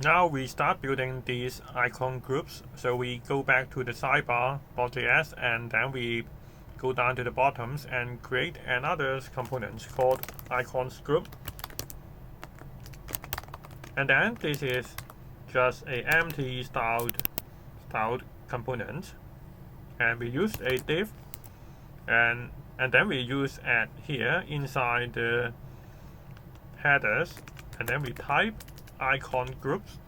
Now we start building these icon groups. So we go back to the sidebar.js and then we go down to the bottoms and create another component called icons group. And then this is just a empty styled component. And we use a div and then we use add here inside the headers, and then we type icon groups.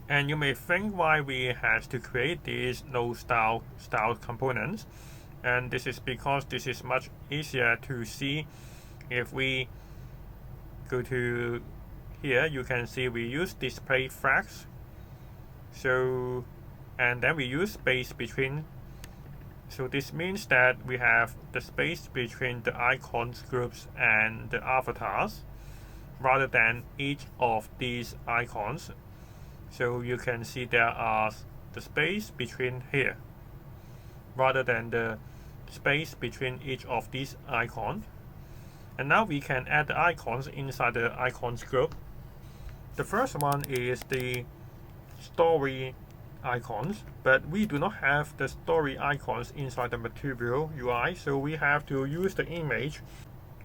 And you may think why we have to create these no style components, and this is because this is much easier to see. If we go to here, you can see we use display flags. So and then we use space between. So this means that we have the space between the icons groups and the avatars rather than each of these icons. So you can see there are the space between here rather than the space between each of these icons. And now we can add the icons inside the icons group. The first one is the story icons, but we do not have the story icons inside the material UI, so we have to use the image.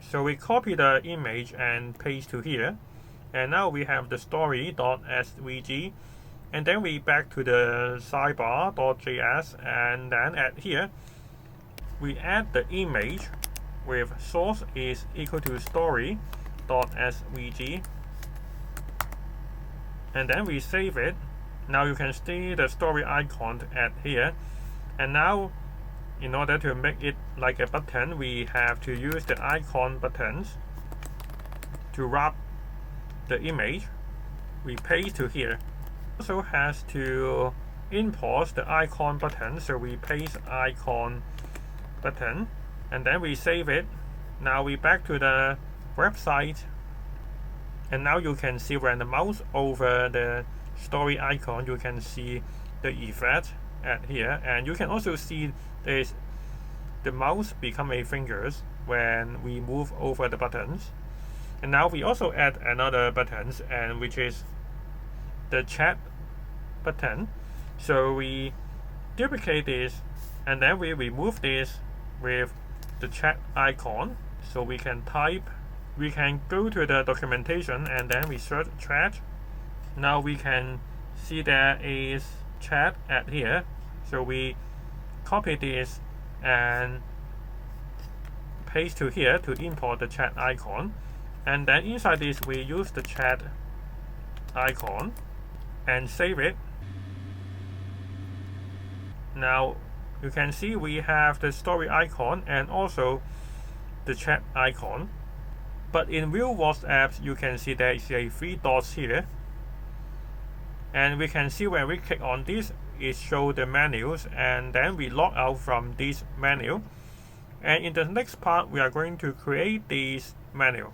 So we copy the image and paste to here, and now we have the story.svg, and then we back to the sidebar.js, and then at here we add the image with source is equal to story.svg, and then we save it. Now you can see the story icon at here, and now in order to make it like a button, we have to use the icon buttons to wrap the image. We paste to here. Also has to import the icon button, so we paste icon button and then we save it. Now we back to the website, and now you can see when the mouse over the story icon, you can see the effect at here, and you can also see this the mouse become a fingers when we move over the buttons. And now we also add another buttons, and which is the chat button. So we duplicate this and then we remove this with the chat icon. So we can go to the documentation and then we search chat. Now we can see there is chat at here, so we copy this and paste to here to import the chat icon, and then inside this we use the chat icon and save it. Now you can see we have the story icon and also the chat icon, but in Vue WhatsApp you can see there is a 3 dots here. And we can see when we click on this, it shows the menus, and then we log out from this menu. And in the next part, we are going to create this menu.